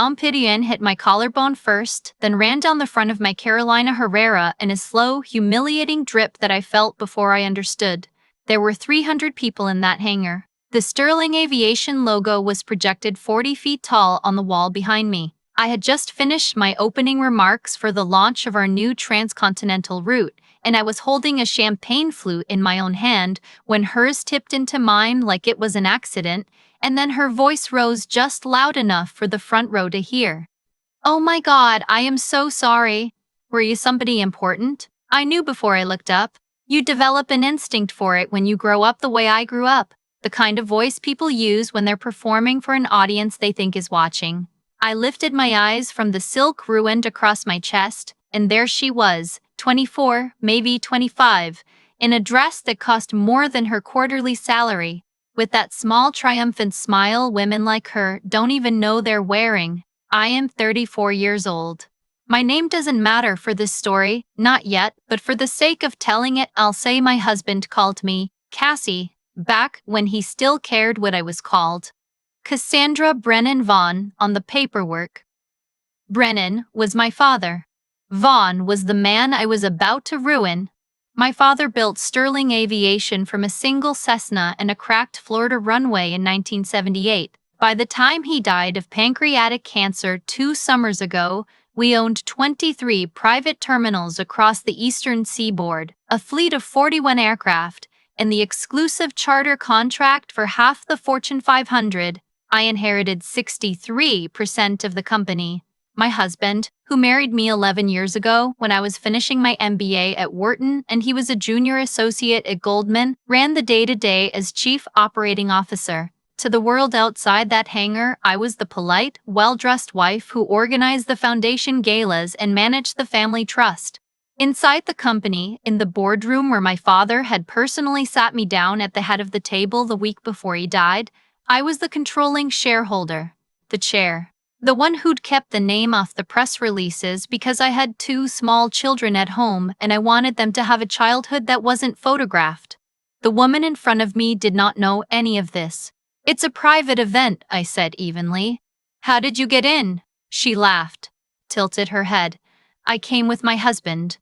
Ompedian hit my collarbone first, then ran down the front of my Carolina Herrera in a slow, humiliating drip that I felt before I understood. There were 300 people in that hangar. The Sterling Aviation logo was projected 40 feet tall on the wall behind me. I had just finished my opening remarks for the launch of our new transcontinental route, and I was holding a champagne flute in my own hand when hers tipped into mine like it was an accident, and then her voice rose just loud enough for the front row to hear. "Oh my God, I am so sorry. Were you somebody important?" I knew before I looked up. You develop an instinct for it when you grow up the way I grew up, the kind of voice people use when they're performing for an audience they think is watching. I lifted my eyes from the silk ruined across my chest, and there she was, 24, maybe 25, in a dress that cost more than her quarterly salary, with that small triumphant smile women like her don't even know they're wearing. I am 34 years old. My name doesn't matter for this story, not yet, but for the sake of telling it, I'll say my husband called me Cassie, back when he still cared what I was called. Cassandra Brennan Vaughn on the paperwork. Brennan was my father. Vaughn was the man I was about to ruin. My father built Sterling Aviation from a single Cessna and a cracked Florida runway in 1978. By the time he died of pancreatic cancer 2 summers ago, we owned 23 private terminals across the eastern seaboard, a fleet of 41 aircraft, and the exclusive charter contract for half the Fortune 500. I inherited 63% of the company. My husband, who married me 11 years ago when I was finishing my MBA at Wharton and he was a junior associate at Goldman, ran the day-to-day as chief operating officer. To the world outside that hangar, I was the polite, well-dressed wife who organized the foundation galas and managed the family trust. Inside the company, in the boardroom where my father had personally sat me down at the head of the table the week before he died, I was the controlling shareholder, the chair, the one who'd kept the name off the press releases because I had 2 small children at home and I wanted them to have a childhood that wasn't photographed. The woman in front of me did not know any of this. "It's a private event," I said evenly. "How did you get in?" She laughed, tilted her head. "I came with my husband."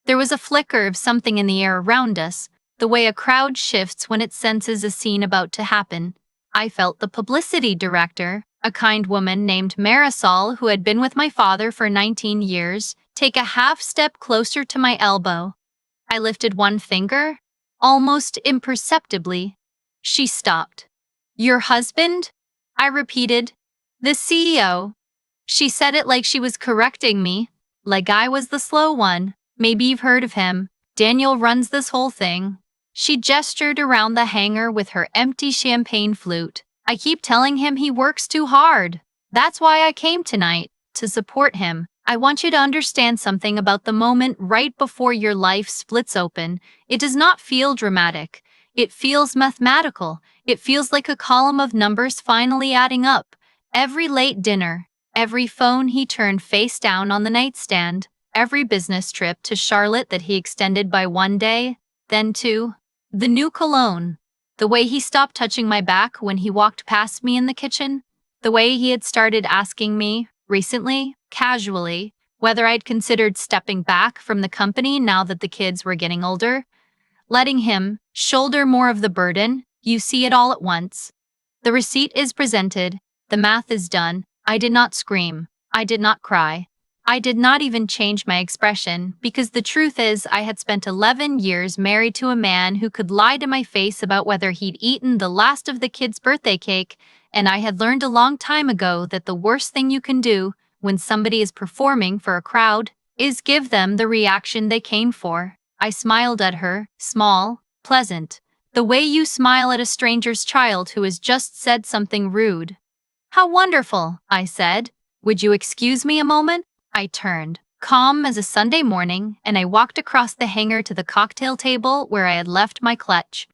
There was a flicker of something in the air around us, the way a crowd shifts when it senses a scene about to happen. I felt the publicity director, a kind woman named Marisol who had been with my father for 19 years, take a half step closer to my elbow. I lifted one finger, almost imperceptibly. She stopped. "Your husband?" I repeated. "The CEO." She said it like she was correcting me, like I was the slow one. "Maybe you've heard of him. Daniel runs this whole thing." She gestured around the hangar with her empty champagne flute. "I keep telling him he works too hard. That's why I came tonight, to support him. I want you to understand something about the moment right before your life splits open. It does not feel dramatic. It feels mathematical. It feels like a column of numbers finally adding up. Every late dinner, every phone he turned face down on the nightstand, every business trip to Charlotte that he extended by 1 day, then 2. The new cologne. The way he stopped touching my back when he walked past me in the kitchen. The way he had started asking me, recently, casually, whether I'd considered stepping back from the company now that the kids were getting older. Letting him shoulder more of the burden. You see it all at once. The receipt is presented. The math is done. I did not scream. I did not cry. I did not even change my expression, because the truth is I had spent 11 years married to a man who could lie to my face about whether he'd eaten the last of the kids' birthday cake, and I had learned a long time ago that the worst thing you can do when somebody is performing for a crowd is give them the reaction they came for. I smiled at her, small, pleasant, the way you smile at a stranger's child who has just said something rude. "How wonderful," I said. "Would you excuse me a moment?" I turned, calm as a Sunday morning, and I walked across the hangar to the cocktail table where I had left my clutch.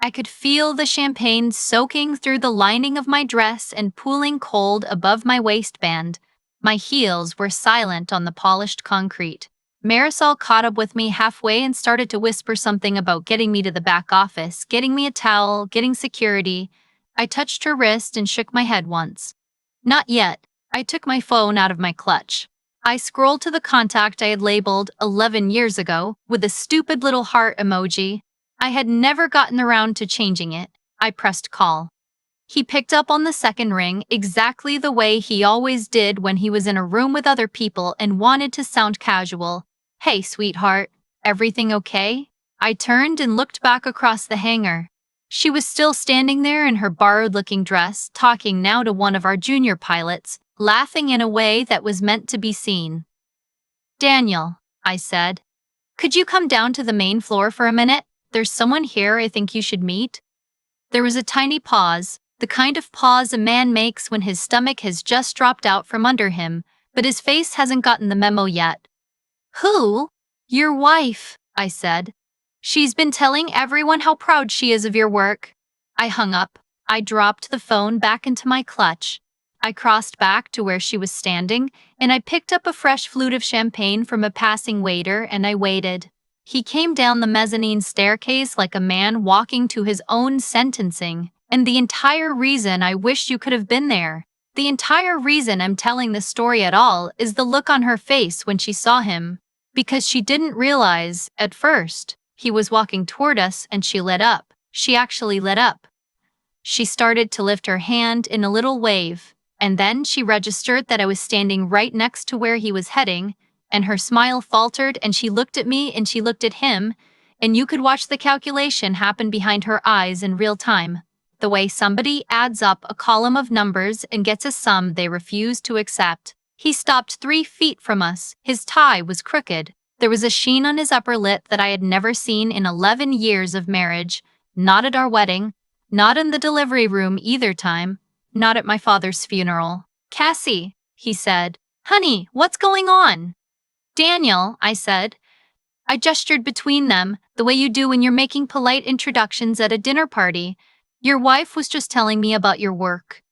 I could feel the champagne soaking through the lining of my dress and pooling cold above my waistband. My heels were silent on the polished concrete. Marisol caught up with me halfway and started to whisper something about getting me to the back office, getting me a towel, getting security. I touched her wrist and shook my head once. "Not yet," I took my phone out of my clutch. I scrolled to the contact I had labeled 11 years ago with a stupid little heart emoji. I had never gotten around to changing it. I pressed call. He picked up on the second ring exactly the way he always did when he was in a room with other people and wanted to sound casual. "Hey, sweetheart, everything okay?" I turned and looked back across the hangar. She was still standing there in her borrowed-looking dress, talking now to one of our junior pilots, laughing in a way that was meant to be seen. "Daniel," I said, "could you come down to the main floor for a minute? There's someone here I think you should meet." There was a tiny pause, the kind of pause a man makes when his stomach has just dropped out from under him, but his face hasn't gotten the memo yet. "Who?" "Your wife," I said. "She's been telling everyone how proud she is of your work." I hung up. I dropped the phone back into my clutch. I crossed back to where she was standing, and I picked up a fresh flute of champagne from a passing waiter, and I waited. He came down the mezzanine staircase like a man walking to his own sentencing, and the entire reason I wish you could have been there, the entire reason I'm telling this story at all, is the look on her face when she saw him. Because she didn't realize, at first, he was walking toward us, and she lit up. She actually lit up. She started to lift her hand in a little wave, and then she registered that I was standing right next to where he was heading, and her smile faltered, and she looked at me and she looked at him, and you could watch the calculation happen behind her eyes in real time. The way somebody adds up a column of numbers and gets a sum they refuse to accept. He stopped 3 feet from us. His tie was crooked. There was a sheen on his upper lip that I had never seen in 11 years of marriage. Not at our wedding, not in the delivery room either time, not at my father's funeral. "Cassie," he said. "Honey, what's going on?" "Daniel," I said. I gestured between them, the way you do when you're making polite introductions at a dinner party. "Your wife was just telling me about your work."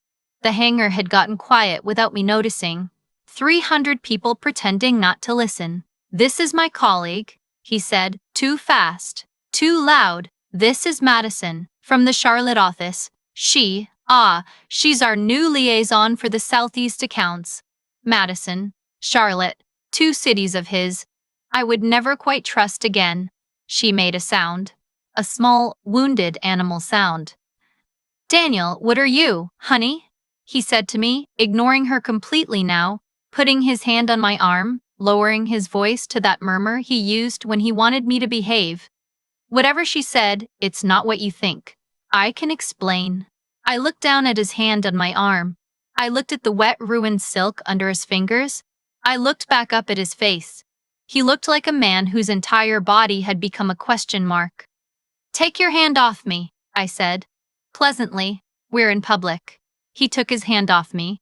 The hangar had gotten quiet without me noticing. 300 people pretending not to listen. "This is my colleague," he said, too fast, too loud. "This is Madison, from the Charlotte office. She's our new liaison for the Southeast accounts." Madison, Charlotte, 2 cities of his. I would never quite trust again. She made a sound. A small, wounded animal sound. "Daniel, what are you, honey?" he said to me, ignoring her completely now, putting his hand on my arm, lowering his voice to that murmur he used when he wanted me to behave. "Whatever she said, it's not what you think. I can explain." I looked down at his hand on my arm. I looked at the wet, ruined silk under his fingers. I looked back up at his face. He looked like a man whose entire body had become a question mark. "Take your hand off me," I said. Pleasantly. "We're in public." He took his hand off me.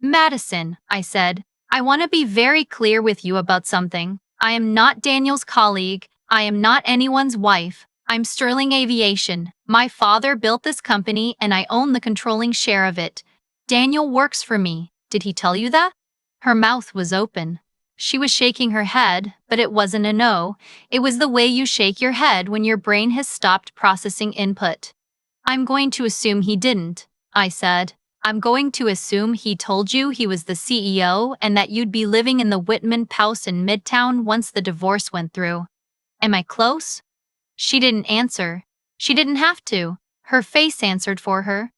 "Madison," I said, "I want to be very clear with you about something. I am not Daniel's colleague. I am not anyone's wife. I'm Sterling Aviation. My father built this company and I own the controlling share of it. Daniel works for me. Did he tell you that?" Her mouth was open. She was shaking her head, but it wasn't a no. It was the way you shake your head when your brain has stopped processing input. "I'm going to assume he didn't," I said. "I'm going to assume he told you he was the CEO and that you'd be living in the Whitman house in Midtown once the divorce went through. Am I close?" She didn't answer. She didn't have to. Her face answered for her.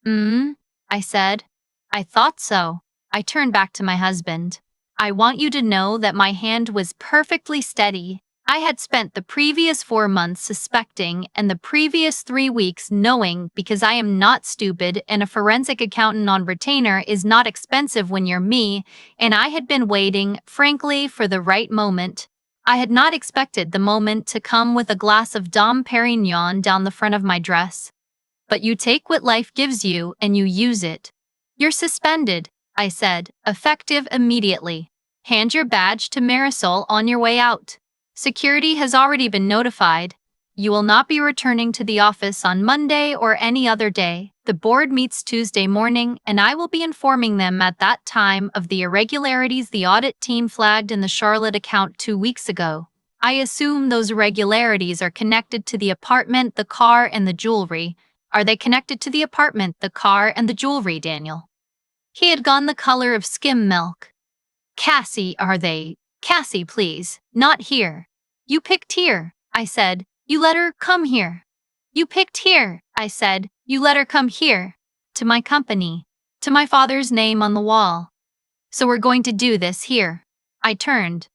I said. "I thought so." I turned back to my husband. "I want you to know that my hand was perfectly steady. I had spent the previous 4 months suspecting and the previous 3 weeks knowing, because I am not stupid and a forensic accountant on retainer is not expensive when you're me, and I had been waiting, frankly, for the right moment. I had not expected the moment to come with a glass of Dom Perignon down the front of my dress. But you take what life gives you and you use it. "You're suspended," I said, "effective immediately. Hand your badge to Marisol on your way out. Security has already been notified. You will not be returning to the office on Monday or any other day. The board meets Tuesday morning, and I will be informing them at that time of the irregularities the audit team flagged in the Charlotte account 2 weeks ago. I assume those irregularities are connected to the apartment, the car, and the jewelry. Are they connected to the apartment, the car, and the jewelry, Daniel?" He had gone the color of skim milk. Cassie, are they? Cassie, please, not here. You picked here, I said. You let her come here. You picked here, I said. You let her come here. To my company. To my father's name on the wall. So we're going to do this here. I turned.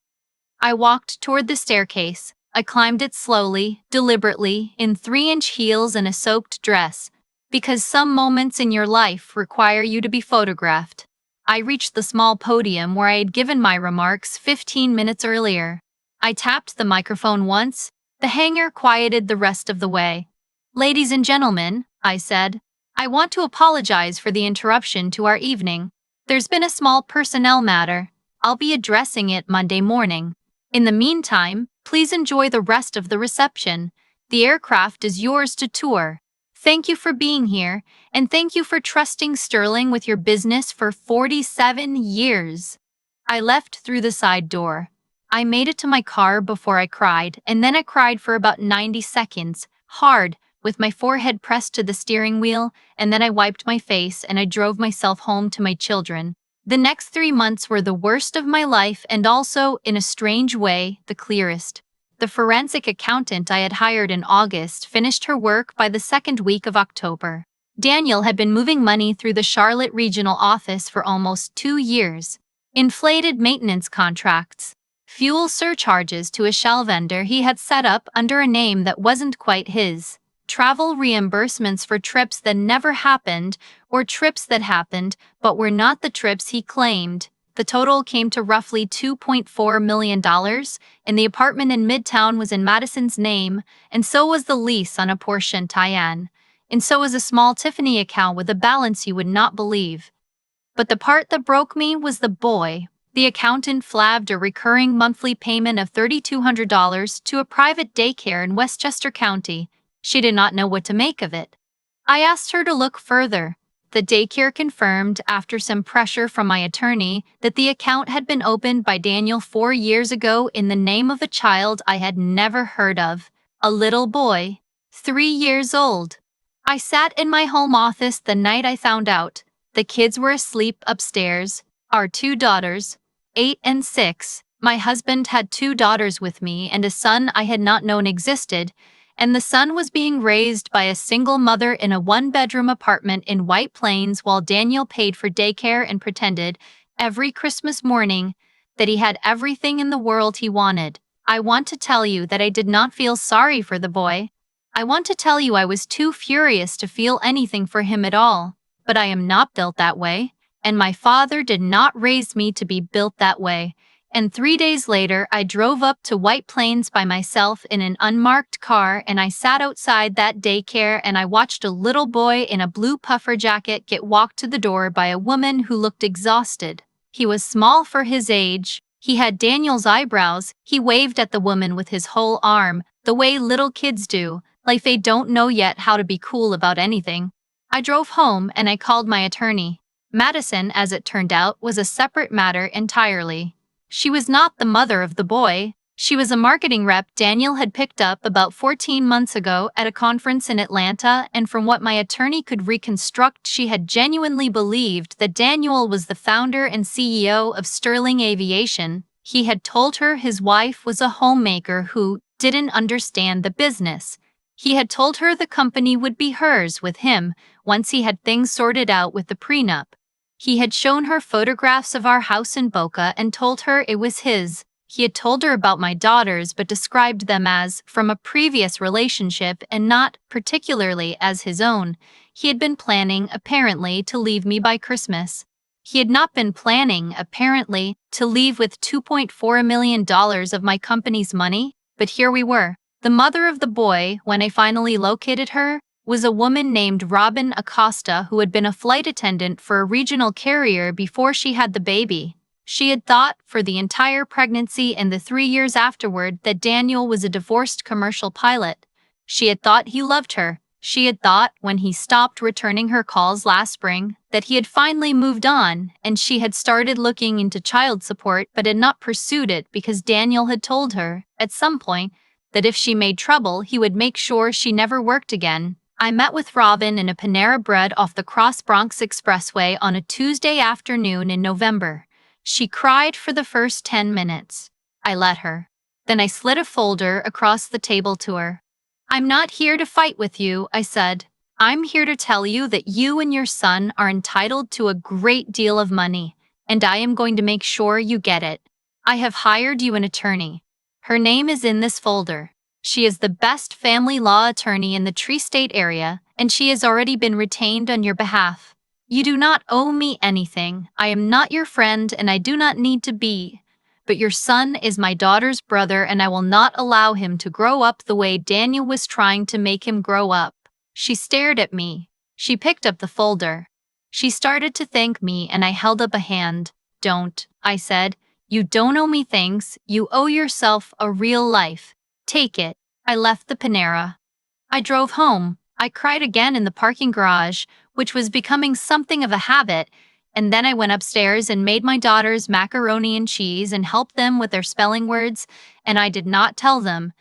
I walked toward the staircase. I climbed it slowly, deliberately, in 3-inch heels and a soaked dress, because some moments in your life require you to be photographed. I reached the small podium where I had given my remarks 15 minutes earlier. I tapped the microphone once. The hanger quieted the rest of the way. Ladies and gentlemen, I said, I want to apologize for the interruption to our evening. There's been a small personnel matter. I'll be addressing it Monday morning. In the meantime, please enjoy the rest of the reception. The aircraft is yours to tour. Thank you for being here, and thank you for trusting Sterling with your business for 47 years. I left through the side door. I made it to my car before I cried, and then I cried for about 90 seconds, hard, with my forehead pressed to the steering wheel, and then I wiped my face and I drove myself home to my children. The next 3 months were the worst of my life and also, in a strange way, the clearest. The forensic accountant I had hired in August finished her work by the second week of October. Daniel had been moving money through the Charlotte regional office for almost 2 years. Inflated maintenance contracts, fuel surcharges to a shell vendor he had set up under a name that wasn't quite his, travel reimbursements for trips that never happened or trips that happened but were not the trips he claimed. The total came to roughly $2.4 million, and the apartment in Midtown was in Madison's name, and so was the lease on a Porsche Cayenne, and so was a small Tiffany account with a balance you would not believe. But the part that broke me was the boy. The accountant flabbed a recurring monthly payment of $3,200 to a private daycare in Westchester County. She did not know what to make of it. I asked her to look further. The daycare confirmed, after some pressure from my attorney, that the account had been opened by Daniel 4 years ago in the name of a child I had never heard of, a little boy, 3 years old. I sat in my home office the night I found out. The kids were asleep upstairs. Our 2 daughters, 8 and 6. My husband had 2 daughters with me and a son I had not known existed, and the son was being raised by a single mother in a 1-bedroom apartment in White Plains while Daniel paid for daycare and pretended, every Christmas morning, that he had everything in the world he wanted. I want to tell you that I did not feel sorry for the boy. I want to tell you I was too furious to feel anything for him at all. But I am not built that way, and my father did not raise me to be built that way. And 3 days later, I drove up to White Plains by myself in an unmarked car, and I sat outside that daycare and I watched a little boy in a blue puffer jacket get walked to the door by a woman who looked exhausted. He was small for his age. He had Daniel's eyebrows. He waved at the woman with his whole arm, the way little kids do, like they don't know yet how to be cool about anything. I drove home and I called my attorney. Madison, as it turned out, was a separate matter entirely. She was not the mother of the boy. She was a marketing rep Daniel had picked up about 14 months ago at a conference in Atlanta, and from what my attorney could reconstruct, she had genuinely believed that Daniel was the founder and CEO of Sterling Aviation. He had told her his wife was a homemaker who didn't understand the business. He had told her the company would be hers with him once he had things sorted out with the prenup. He had shown her photographs of our house in Boca and told her it was his. He had told her about my daughters but described them as from a previous relationship and not particularly as his own. He had been planning, apparently, to leave me by Christmas. He had not been planning, apparently, to leave with $2.4 million of my company's money, but here we were. The mother of the boy, when I finally located her, was a woman named Robin Acosta who had been a flight attendant for a regional carrier before she had the baby. She had thought, for the entire pregnancy and the 3 years afterward, that Daniel was a divorced commercial pilot. She had thought he loved her. She had thought, when he stopped returning her calls last spring, that he had finally moved on, and she had started looking into child support but had not pursued it because Daniel had told her, at some point, that if she made trouble he would make sure she never worked again. I met with Robin in a Panera Bread off the Cross Bronx Expressway on a Tuesday afternoon in November. She cried for the first 10 minutes. I let her. Then I slid a folder across the table to her. "I'm not here to fight with you," I said. "I'm here to tell you that you and your son are entitled to a great deal of money, and I am going to make sure you get it. I have hired you an attorney. Her name is in this folder. She is the best family law attorney in the Tri-State area, and she has already been retained on your behalf. You do not owe me anything. I am not your friend, and I do not need to be. But your son is my daughter's brother, and I will not allow him to grow up the way Daniel was trying to make him grow up." She stared at me. She picked up the folder. She started to thank me, and I held up a hand. "Don't," I said. "You don't owe me thanks. You owe yourself a real life. Take it." I left the Panera. I drove home. I cried again in the parking garage, which was becoming something of a habit, and then I went upstairs and made my daughters macaroni and cheese and helped them with their spelling words, and I did not tell them,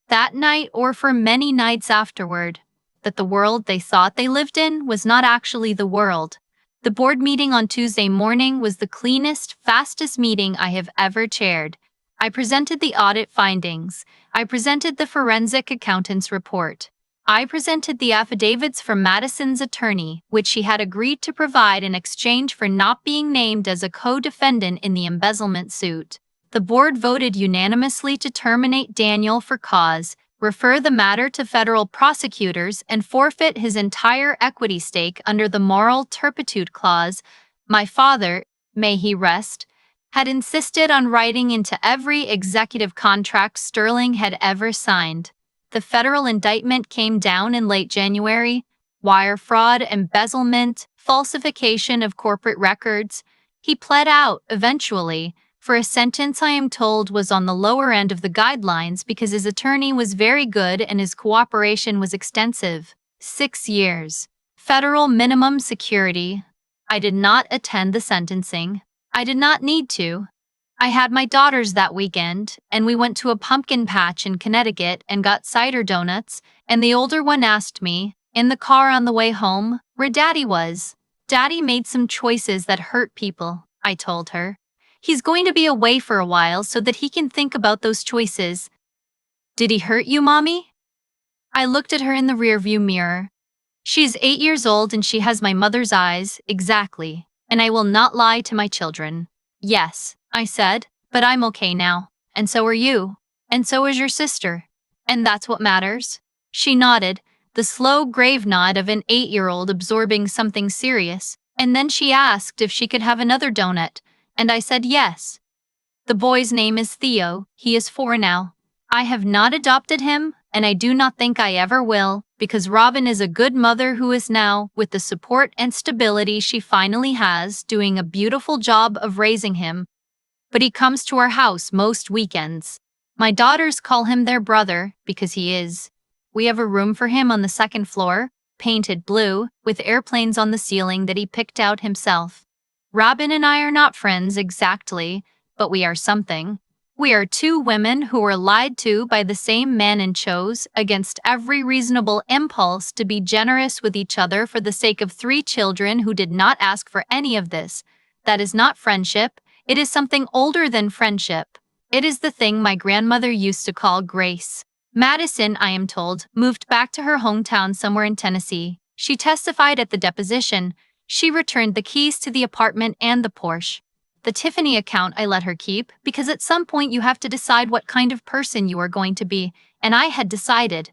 that night or for many nights afterward, that the world they thought they lived in was not actually the world. The board meeting on Tuesday morning was the cleanest, fastest meeting I have ever chaired. I presented the audit findings. I presented the forensic accountant's report. I presented the affidavits from Madison's attorney, which she had agreed to provide in exchange for not being named as a co-defendant in the embezzlement suit. The board voted unanimously to terminate Daniel for cause, refer the matter to federal prosecutors, and forfeit his entire equity stake under the moral turpitude clause. My father, may he rest, had insisted on writing into every executive contract Sterling had ever signed. The federal indictment came down in late January: wire fraud, embezzlement, falsification of corporate records. He pled out, eventually, for a sentence I am told was on the lower end of the guidelines because his attorney was very good and his cooperation was extensive. 6 years. Federal minimum security. I did not attend the sentencing. I did not need to. I had my daughters that weekend, and we went to a pumpkin patch in Connecticut and got cider donuts, and the older one asked me, in the car on the way home, where Daddy was. "Daddy made some choices that hurt people," I told her. "He's going to be away for a while so that he can think about those choices." "Did he hurt you, Mommy?" I looked at her in the rearview mirror. She's 8 years old and she has my mother's eyes, exactly, and I will not lie to my children. "Yes," I said, "but I'm okay now, and so are you, and so is your sister, and that's what matters." She nodded, the slow, grave nod of an 8-year-old absorbing something serious, and then she asked if she could have another donut, and I said yes. "The boy's name is Theo. He is 4 now. I have not adopted him, and I do not think I ever will, because Robin is a good mother who is now, with the support and stability she finally has, doing a beautiful job of raising him. But he comes to our house most weekends. My daughters call him their brother, because he is. We have a room for him on the 2nd floor, painted blue, with airplanes on the ceiling that he picked out himself. Robin and I are not friends exactly, but we are something. We are 2 women who were lied to by the same man and chose, against every reasonable impulse, to be generous with each other for the sake of 3 children who did not ask for any of this. That is not friendship. It is something older than friendship. It is the thing my grandmother used to call grace. Madison, I am told, moved back to her hometown somewhere in Tennessee. She testified at the deposition. She returned the keys to the apartment and the Porsche. The Tiffany account I let her keep, because at some point you have to decide what kind of person you are going to be, and I had decided.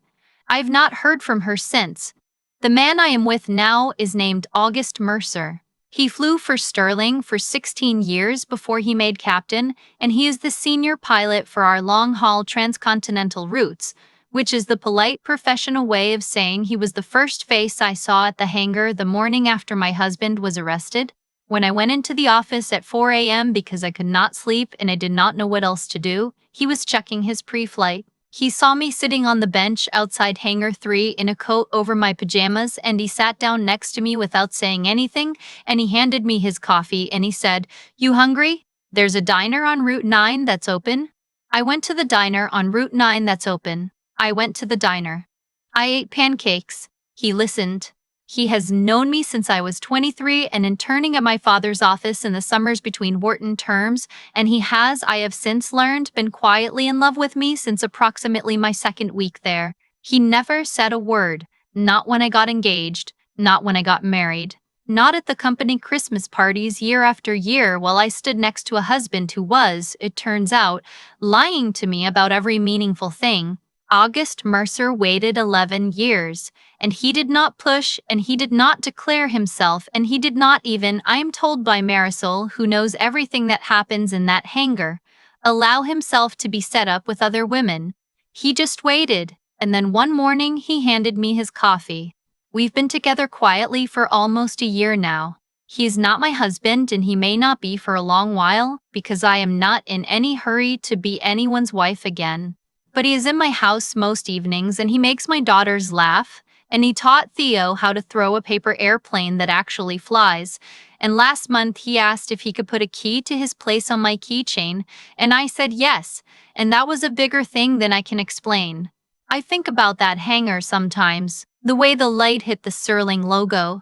I have not heard from her since. The man I am with now is named August Mercer. He flew for Sterling for 16 years before he made captain, and he is the senior pilot for our long-haul transcontinental routes, which is the polite professional way of saying he was the first face I saw at the hangar the morning after my husband was arrested. When I went into the office at 4 a.m. because I could not sleep and I did not know what else to do, he was checking his pre-flight. He saw me sitting on the bench outside Hangar 3 in a coat over my pajamas, and he sat down next to me without saying anything, and he handed me his coffee and he said, "You hungry? There's a diner on Route 9 that's open." I went to the diner on Route 9 that's open. I went to the diner. I ate pancakes. He listened. He has known me since I was 23 and interning at my father's office in the summers between Wharton terms, and he has, I have since learned, been quietly in love with me since approximately my second week there. He never said a word, not when I got engaged, not when I got married, not at the company Christmas parties year after year while I stood next to a husband who was, it turns out, lying to me about every meaningful thing. August Mercer waited 11 years, and he did not push, and he did not declare himself, and he did not even, I am told by Marisol, who knows everything that happens in that hangar, allow himself to be set up with other women. He just waited, and then one morning he handed me his coffee. We've been together quietly for almost a year now. He is not my husband, and he may not be for a long while, because I am not in any hurry to be anyone's wife again. But he is in my house most evenings, and he makes my daughters laugh, and he taught Theo how to throw a paper airplane that actually flies. And last month he asked if he could put a key to his place on my keychain, and I said yes, and that was a bigger thing than I can explain. I think about that hangar sometimes, the way the light hit the Sterling logo,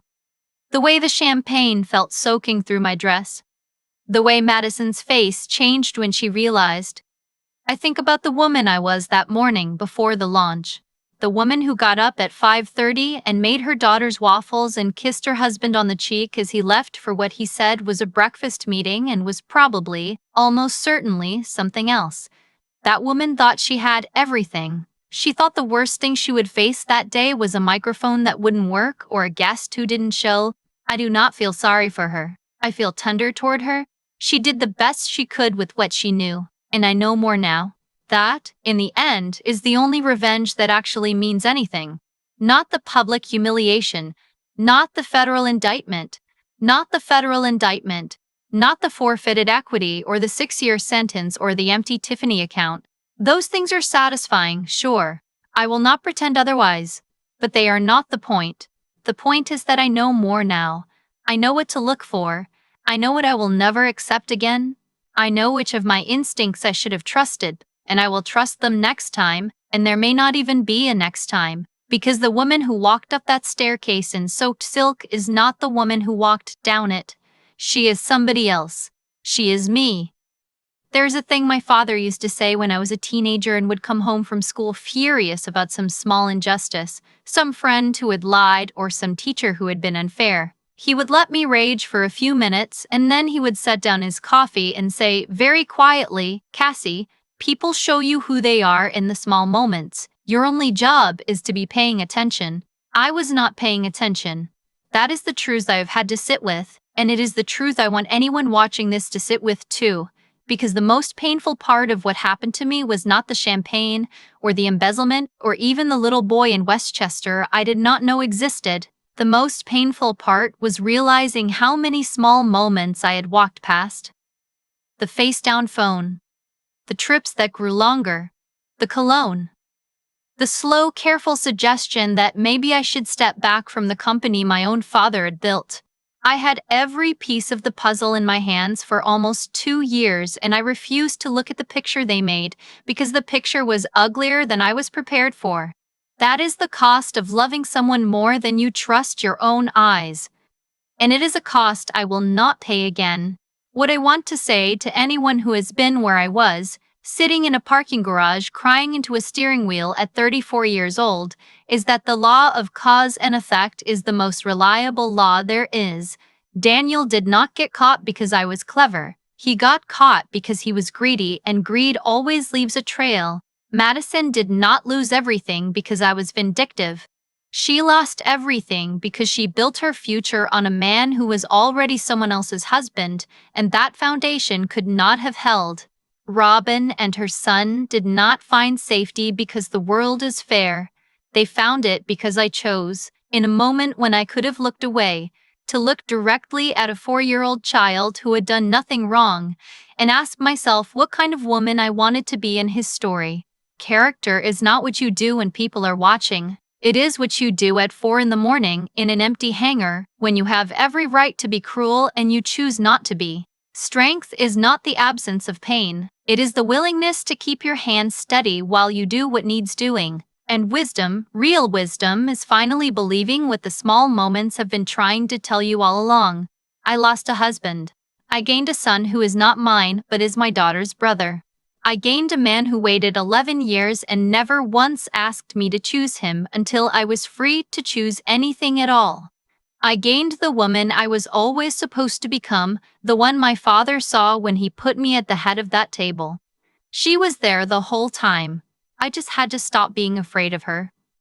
the way the champagne felt soaking through my dress, the way Madison's face changed when she realized. I think about the woman I was that morning before the launch. The woman who got up at 5:30 and made her daughters waffles and kissed her husband on the cheek as he left for what he said was a breakfast meeting and was probably, almost certainly, something else. That woman thought she had everything. She thought the worst thing she would face that day was a microphone that wouldn't work or a guest who didn't show. I do not feel sorry for her. I feel tender toward her. She did the best she could with what she knew. And I know more now. That, in the end, is the only revenge that actually means anything. Not the public humiliation, not the federal indictment, not the forfeited equity or the 6-year sentence or the empty Tiffany account. Those things are satisfying, sure. I will not pretend otherwise. But they are not the point. The point is that I know more now. I know what to look for. I know what I will never accept again. I know which of my instincts I should have trusted, and I will trust them next time, and there may not even be a next time, because the woman who walked up that staircase in soaked silk is not the woman who walked down it. She is somebody else. She is me. There's a thing my father used to say when I was a teenager and would come home from school furious about some small injustice, some friend who had lied or some teacher who had been unfair. He would let me rage for a few minutes, and then he would set down his coffee and say very quietly, "Cassie, people show you who they are in the small moments. Your only job is to be paying attention." I was not paying attention. That is the truth I have had to sit with, and it is the truth I want anyone watching this to sit with too, because the most painful part of what happened to me was not the champagne, or the embezzlement, or even the little boy in Westchester I did not know existed. The most painful part was realizing how many small moments I had walked past. The face-down phone. The trips that grew longer. The cologne. The slow, careful suggestion that maybe I should step back from the company my own father had built. I had every piece of the puzzle in my hands for almost 2 years, and I refused to look at the picture they made because the picture was uglier than I was prepared for. That is the cost of loving someone more than you trust your own eyes. And it is a cost I will not pay again. What I want to say to anyone who has been where I was, sitting in a parking garage crying into a steering wheel at 34 years old, is that the law of cause and effect is the most reliable law there is. Daniel did not get caught because I was clever. He got caught because he was greedy, and greed always leaves a trail. Madison did not lose everything because I was vindictive. She lost everything because she built her future on a man who was already someone else's husband, and that foundation could not have held. Robin and her son did not find safety because the world is fair. They found it because I chose, in a moment when I could have looked away, to look directly at a 4-year-old child who had done nothing wrong, and ask myself what kind of woman I wanted to be in his story. Character is not what you do when people are watching. It is what you do at 4 in the morning in an empty hangar when you have every right to be cruel and you choose not to be. Strength is not the absence of pain. It is the willingness to keep your hands steady while you do what needs doing. And wisdom, real wisdom, is finally believing what the small moments have been trying to tell you all along. I lost a husband. I gained a son who is not mine but is my daughter's brother. I gained a man who waited 11 years and never once asked me to choose him until I was free to choose anything at all. I gained the woman I was always supposed to become, the one my father saw when he put me at the head of that table. She was there the whole time. I just had to stop being afraid of her.